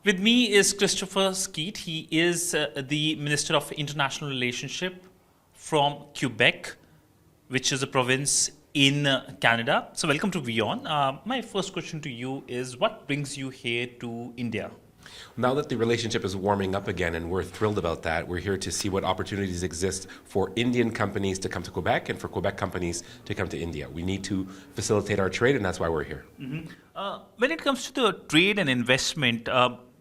With me is Christopher Skeete. He is the Minister of International Relationship from Quebec, which is a province in Canada. So welcome to WION. My first question to you is, what brings you here to India? Now that the relationship is warming up again, and we're thrilled about that, we're here to see what opportunities exist for Indian companies to come to Quebec and for Quebec companies to come to India. We need to facilitate our trade, and that's why we're here. When it comes to the trade and investment,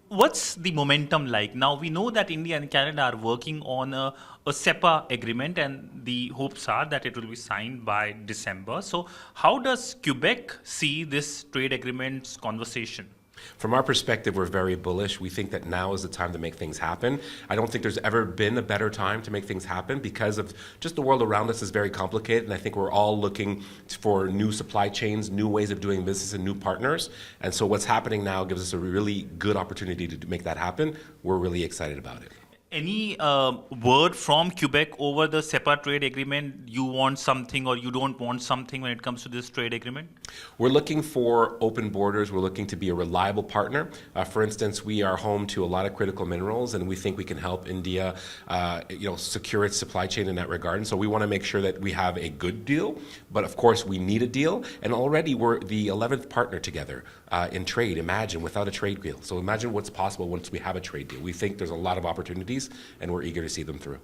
what's the momentum like? Now, we know that India and Canada are working on a CEPA agreement, and the hopes are that it will be signed by December. So how does Quebec see this trade agreements conversation? From our perspective, we're very bullish. We think that now is the time to make things happen. I don't think there's ever been a better time to make things happen because of just the world around us is very complicated, and I think we're all looking for new supply chains, new ways of doing business, and new partners. And so what's happening now gives us a really good opportunity to make that happen. We're really excited about it. Any word from Quebec over the CEPA trade agreement? You want something or you don't want something when it comes to this trade agreement? We're looking for open borders. We're looking to be a reliable partner. For instance, we are home to a lot of critical minerals, and we think we can help India, secure its supply chain in that regard. And so we want to make sure that we have a good deal. But of course, we need a deal. And already we're the 11th partner together in trade. Imagine without a trade deal. So imagine what's possible once we have a trade deal. We think there's a lot of opportunities, and we're eager to see them through.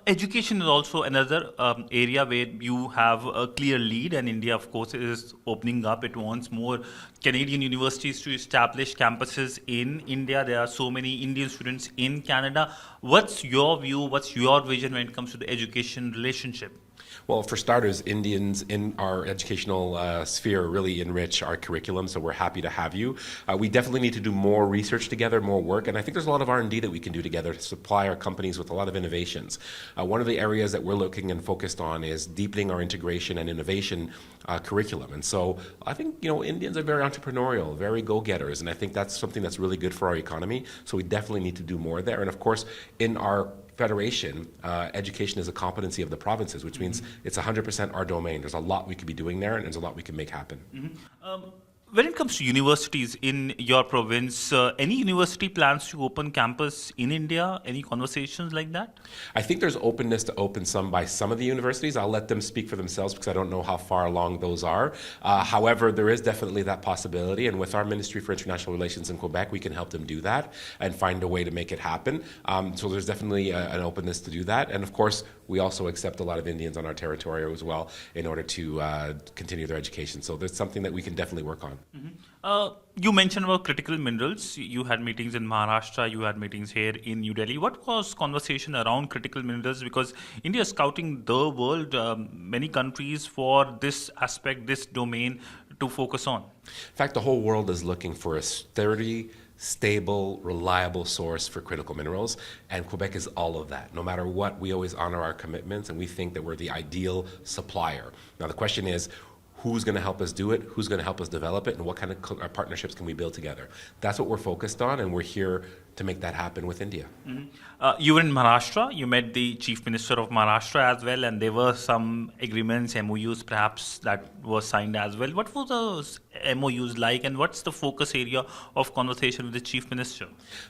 Education is also another area where you have a clear lead, and India, of course, is opening up. It wants more Canadian universities to establish campuses in India. There are so many Indian students in Canada. What's your view? What's your vision when it comes to the education relationship? Well, for starters, Indians in our educational sphere really enrich our curriculum, so we're happy to have you. We definitely need to do more research together, more work, and I think there's a lot of R&D that we can do together to supply our companies with a lot of innovations. One of the areas that we're looking and focused on is deepening our integration and innovation curriculum. And so I think, Indians are very entrepreneurial, very go-getters, and I think that's something that's really good for our economy, so we definitely need to do more there. And of course, in our federation, education is a competency of the provinces, which means it's 100% our domain. There's a lot we could be doing there, and there's a lot we can make happen. When it comes to universities in your province, any university plans to open campus in India? Any conversations like that? I think there's openness to open some by some of the universities. I'll let them speak for themselves because I don't know how far along those are. However, there is definitely that possibility, and with our Ministry for International Relations in Quebec, we can help them do that and find a way to make it happen. So there's definitely an openness to do that. And of course, we also accept a lot of Indians on our territory as well in order to continue their education. So there's something that we can definitely work on. You mentioned about critical minerals. You had meetings in Maharashtra, you had meetings here in New Delhi. What was conversation around critical minerals? Because India is scouting the world, many countries for this aspect, this domain to focus on. In fact, the whole world is looking for a sturdy, stable, reliable source for critical minerals, and Quebec is all of that. No matter what, we always honor our commitments, and we think that we're the ideal supplier. Now, the question is, who's going to help us do it, who's going to help us develop it, and what kind of partnerships can we build together? That's what we're focused on, and we're here to make that happen with India. You were in Maharashtra, you met the Chief Minister of Maharashtra as well, and there were some agreements, MOUs perhaps, that were signed as well. What were those MOUs like, and what's the focus area of conversation with the Chief Minister?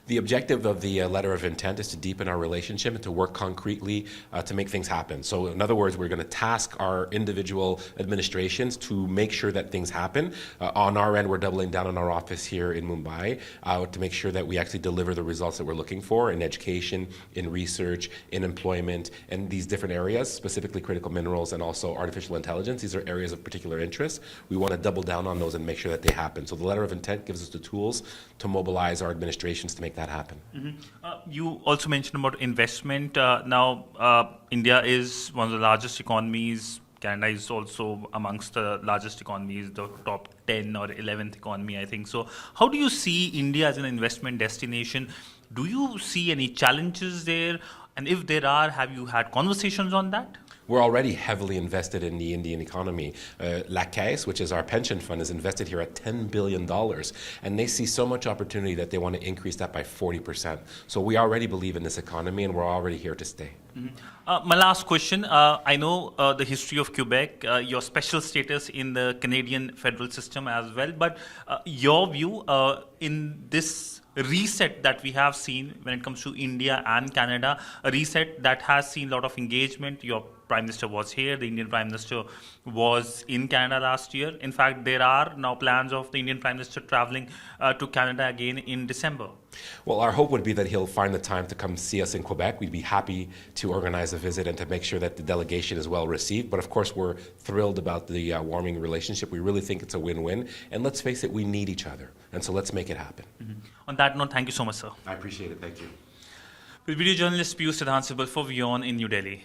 The objective of the letter of intent is to deepen our relationship and to work concretely to make things happen. So in other words, we're going to task our individual administrations to make sure that things happen. On our end, we're doubling down on our office here in Mumbai to make sure that we actually deliver the results that we're looking for in education, in research, in employment, and these different areas, specifically critical minerals and also artificial intelligence. These are areas of particular interest. We want to double down on those and make sure that they happen. So the letter of intent gives us the tools to mobilize our administrations to make that happen. You also mentioned about investment. Now, India is one of the largest economies. Canada is also amongst the largest economies, the top 10 or 11th economy, I think. So how do you see India as an investment destination? Do you see any challenges there? And if there are, have you had conversations on that? We're already heavily invested in the Indian economy. La Caisse, which is our pension fund, is invested here at $10 billion. And they see so much opportunity that they want to increase that by 40%. So we already believe in this economy, and we're already here to stay. My last question, I know the history of Quebec, your special status in the Canadian federal system as well, but your view in this reset that we have seen when it comes to India and Canada, a reset that has seen a lot of engagement. Your Prime Minister was here, the Indian Prime Minister was in Canada last year. In fact, there are now plans of the Indian Prime Minister traveling to Canada again in December. Well, our hope would be that he'll find the time to come see us in Quebec. We'd be happy to organize a visit and to make sure that the delegation is well received. But of course, we're thrilled about the warming relationship. We really think it's a win-win. And let's face it, we need each other. And so let's make it happen. On that note, thank you so much, sir. I appreciate it. Thank you. With video journalist Piyush Siddhansibal for WION in New Delhi.